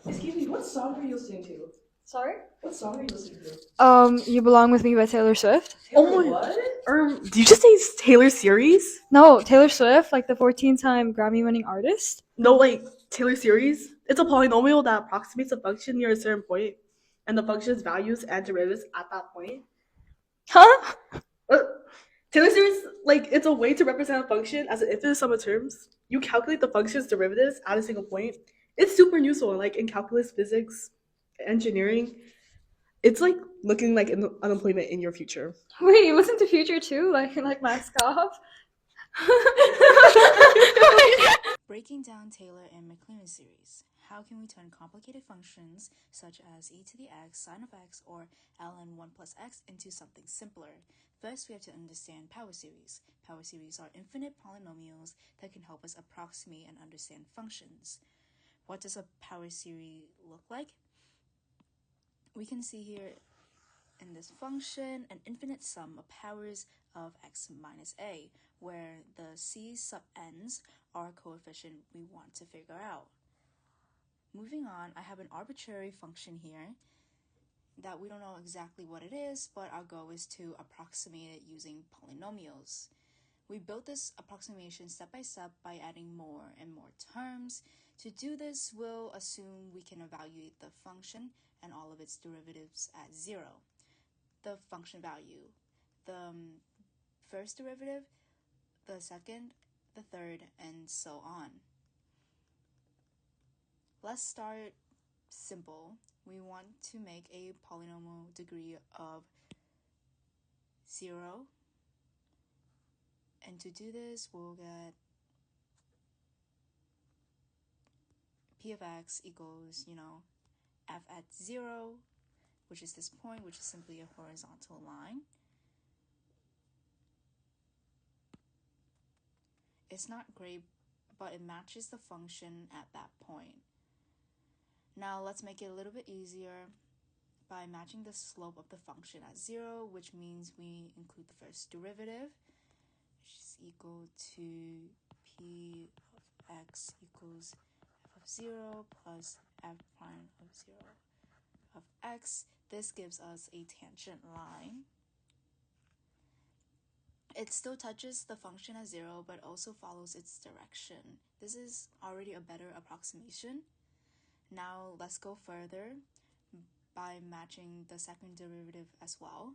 Excuse me, what song are you listening to? Sorry? What song are you listening to? You Belong With Me by Taylor Swift. Taylor what? Did you just say Taylor series? No, Taylor Swift, like the 14-time Grammy-winning artist. No, like Taylor series. It's a polynomial that approximates a function near a certain point, and the function's values and derivatives at that point. Huh? Uh, Taylor series, like it's a way to represent a function as an infinite sum of terms. You calculate the function's derivatives at a single point. It's super useful, like in calculus, physics, engineering. It's like looking like unemployment in your future. Wait, you listen to Future too? Like Max Goff? Breaking down Taylor and Maclaurin series, how can we turn complicated functions such as e to the x, sine of x, or ln 1 plus x into something simpler? First, we have to understand power series. Power series are infinite polynomials that can help us approximate and understand functions. What does a power series look like? We can see here in this function an infinite sum of powers of x minus a, where the c sub n's are a coefficient we want to figure out. Moving on, I have an arbitrary function here that we don't know exactly what it is, but our goal is to approximate it using polynomials. We built this approximation step by step by adding more and more terms. To do this, we'll assume we can evaluate the function and all of its derivatives at 0. The function value, the first derivative, the second, the third, and so on. Let's start simple. We want to make a polynomial degree of 0. And to do this, we'll get p of x equals, f at 0, which is this point, which is simply a horizontal line. It's not great, but it matches the function at that point. Now let's make it a little bit easier by matching the slope of the function at 0, which means we include the first derivative, which is equal to p of x equals f of 0 plus f prime of 0 of x. This gives us a tangent line. It still touches the function at 0, but also follows its direction. This is already a better approximation. Now let's go further by matching the second derivative as well.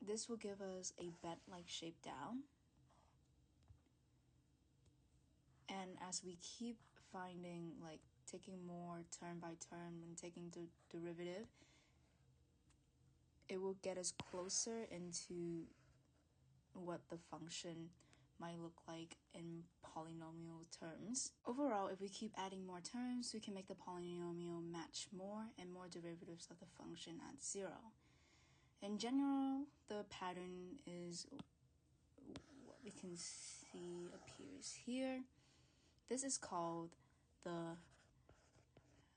This will give us a bed-like shape down. And as we keep finding, taking more term by term and taking the derivative, it will get us closer into what the function might look like in polynomial terms. Overall, if we keep adding more terms, we can make the polynomial match more and more derivatives of the function at 0. In general, the pattern is what we can see appears here. This is called the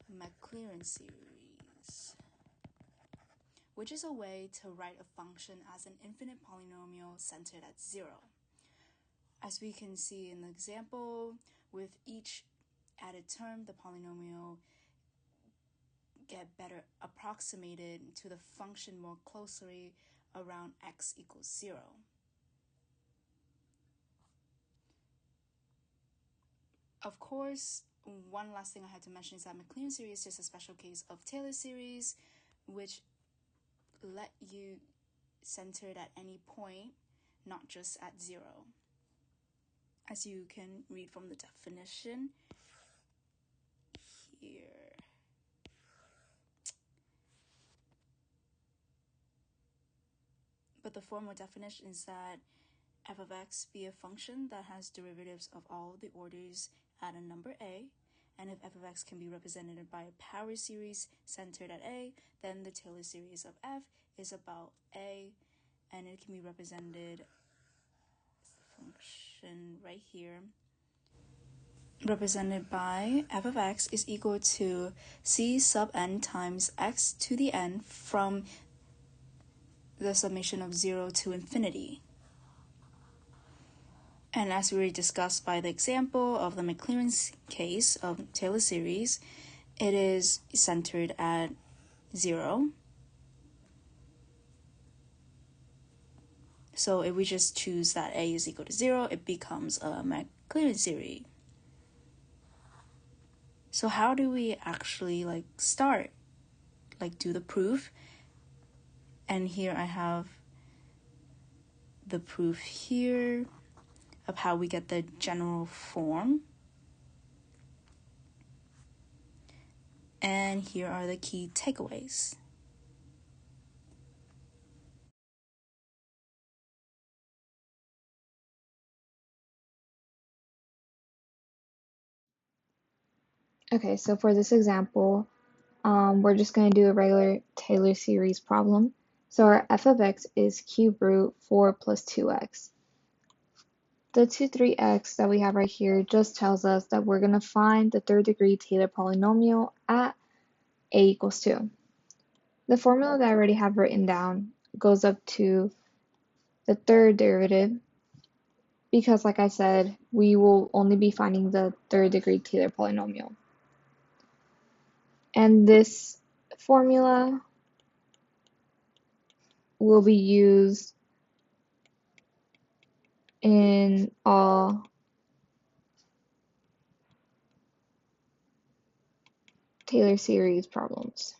Maclaurin series, which is a way to write a function as an infinite polynomial centered at 0. As we can see in the example, with each added term, the polynomial get better approximated to the function more closely around x equals 0. Of course, one last thing I had to mention is that Maclaurin series is just a special case of Taylor series, which let you center it at any point, not just at 0. As you can read from the definition here. But the formal definition is that f of x be a function that has derivatives of all the orders at a number a, and if f of x can be represented by a power series centered at a, then the Taylor series of f is about a, and it can be represented function right here, represented by f of x is equal to c sub n times x to the n from the summation of 0 to infinity. And as we already discussed by the example of the Maclaurin case of Taylor series, it is centered at 0. So if we just choose that a is equal to 0, it becomes a Maclaurin series. So how do we actually start, do the proof? And here I have the proof here of how we get the general form. And here are the key takeaways. Okay, so for this example, we're just going to do a regular Taylor series problem. So our f of x is cube root 4 plus 2x. The 2, 3x that we have right here just tells us that we're going to find the third degree Taylor polynomial at a equals 2. The formula that I already have written down goes up to the third derivative because, like I said, we will only be finding the third degree Taylor polynomial. And this formula will be used in all Taylor series problems.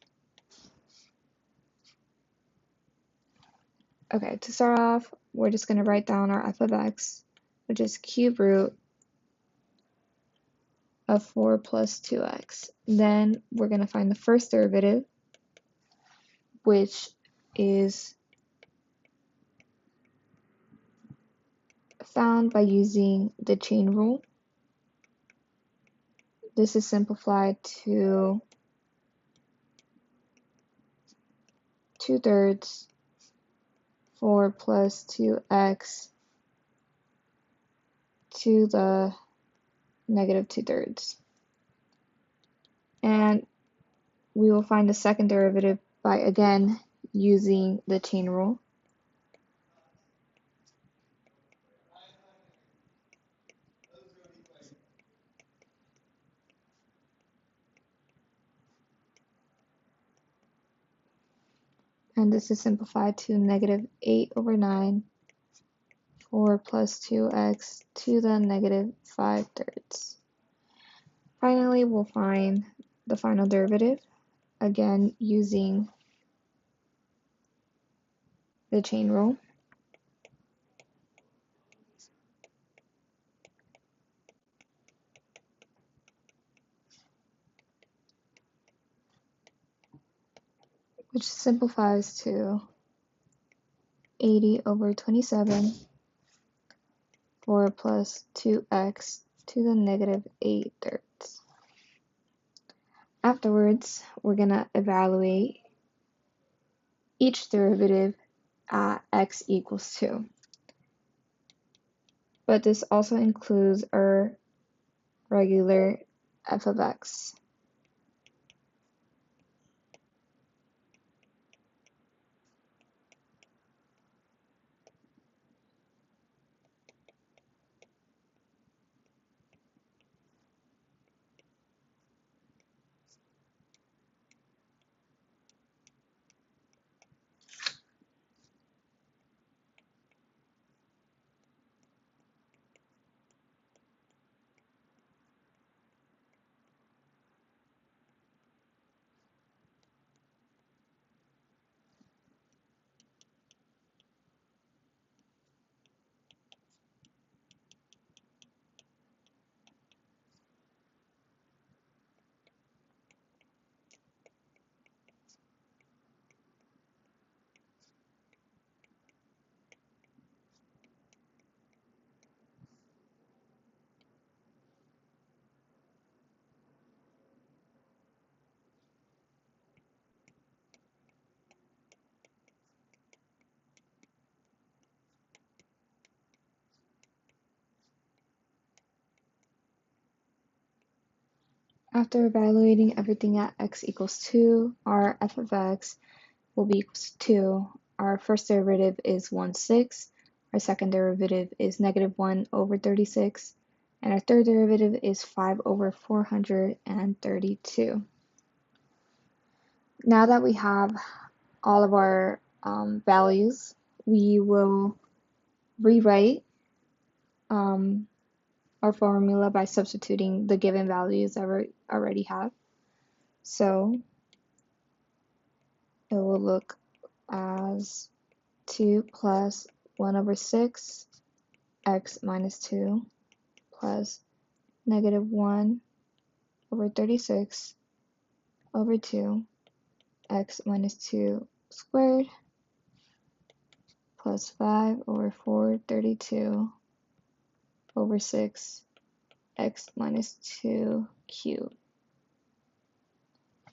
Okay, to start off, we're just going to write down our f of x, which is cube root of 4 plus 2x. Then we're going to find the first derivative, which is found by using the chain rule. This is simplified to 2/3 4 plus 2x to the negative 2/3. And we will find the second derivative by again using the chain rule. And this is simplified to negative 8/9 4 plus 2x to the negative 5/3. Finally, we'll find the final derivative, again using the chain rule. Which simplifies to 80/27 4 plus 2x to the negative 8/3. Afterwards, we're going to evaluate each derivative at x equals 2. But this also includes our regular f of x. After evaluating everything at x equals 2, our f of x will be equals to 2. Our first derivative is 1/6. Our second derivative is -1 over 36. And our third derivative is 5 over 432. Now that we have all of our values, we will rewrite our formula by substituting the given values that we already have. So it will look as 2 plus 1 over 6 x minus 2 plus -1 over 36 over 2 x minus 2 squared plus 5 over 432 over 6 x minus 2 cubed.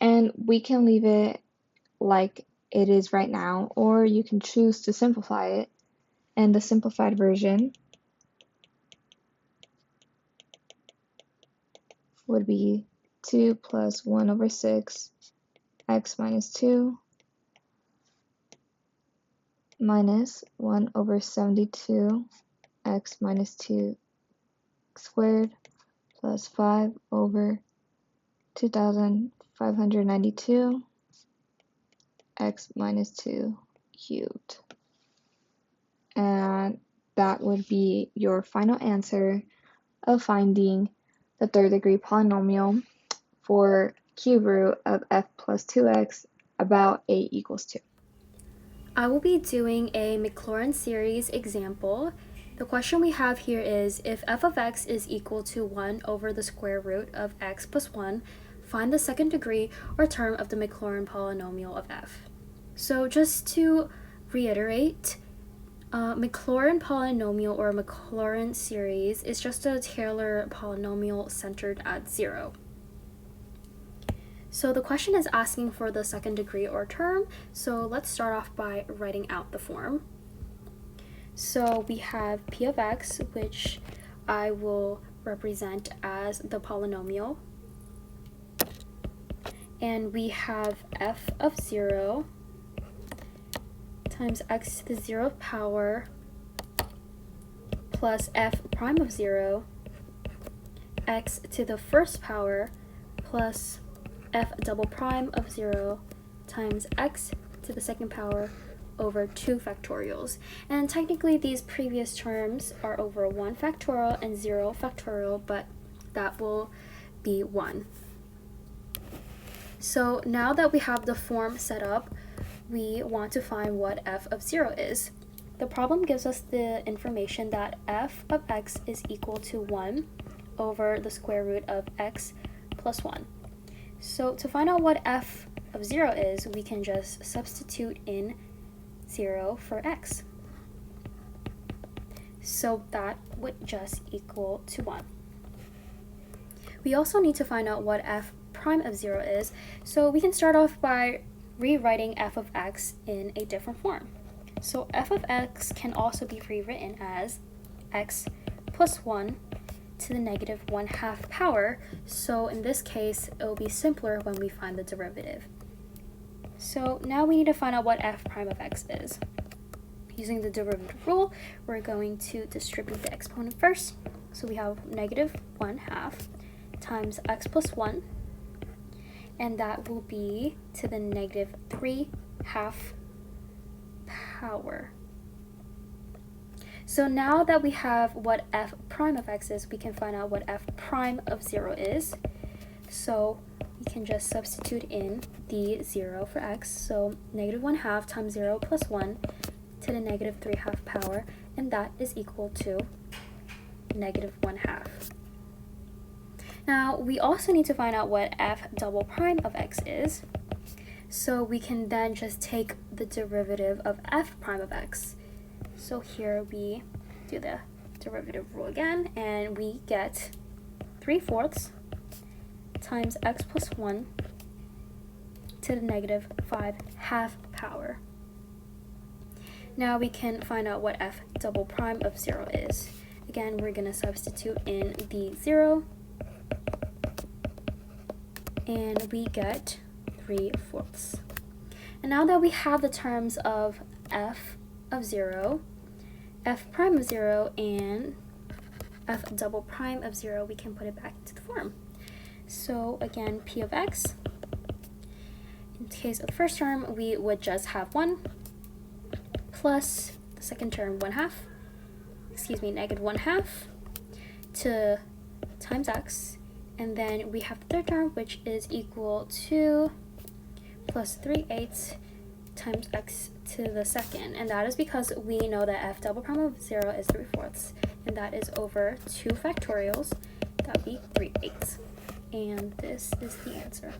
And we can leave it like it is right now, or you can choose to simplify it. And the simplified version would be 2 plus 1 over 6 x minus 2 minus 1 over 72 x minus 2 squared plus 5 over 2592 x minus 2 cubed. And that would be your final answer of finding the third degree polynomial for cube root of f plus 2x about a equals 2. I will be doing a Maclaurin series example. The question we have here is, if f of x is equal to 1 over the square root of x plus 1, find the second degree or term of the Maclaurin polynomial of f. So just to reiterate, Maclaurin polynomial or Maclaurin series is just a Taylor polynomial centered at 0. So the question is asking for the second degree or term, so let's start off by writing out the form. So we have p of x, which I will represent as the polynomial, and we have f of 0 times x to the 0th power plus f prime of 0 x to the first power plus f double prime of 0 times x to the second power over 2 factorials. And technically these previous terms are over 1 factorial and 0 factorial, but that will be 1. So now that we have the form set up, we want to find what f of 0 is. The problem gives us the information that f of x is equal to 1 over the square root of x plus 1. So to find out what f of 0 is, we can just substitute in 0 for x. So that would just equal to 1. We also need to find out what f prime of 0 is, so we can start off by rewriting f of x in a different form. So f of x can also be rewritten as x plus 1 to the negative 1/2 power, so in this case it will be simpler when we find the derivative. So now we need to find out what f prime of x is. Using the derivative rule, we're going to distribute the exponent first. So we have negative 1/2 times x plus 1, and that will be to the negative 3/2 power. So now that we have what f prime of x is, we can find out what f prime of 0 is. So we can just substitute in the 0 for x, so negative 1/2 times 0 plus 1 to the negative 3/2 power, and that is equal to negative 1/2. Now we also need to find out what f double prime of x is, so we can then just take the derivative of f prime of x. So here we do the derivative rule again, and we get 3/4 times x plus 1 to the negative 5/2 power. Now we can find out what f double prime of 0 is. Again, we're going to substitute in the 0 and we get 3/4. And now that we have the terms of f of 0, f prime of 0, and f double prime of 0, we can put it back into the form. So again, p of x, in the case of the first term, we would just have 1 plus the second term -1/2 to times x, and then we have the third term, which is equal to plus 3/8 times x to the second, and that is because we know that f double prime of 0 is 3/4, and that is over 2 factorials. That would be 3/8, and this is the answer.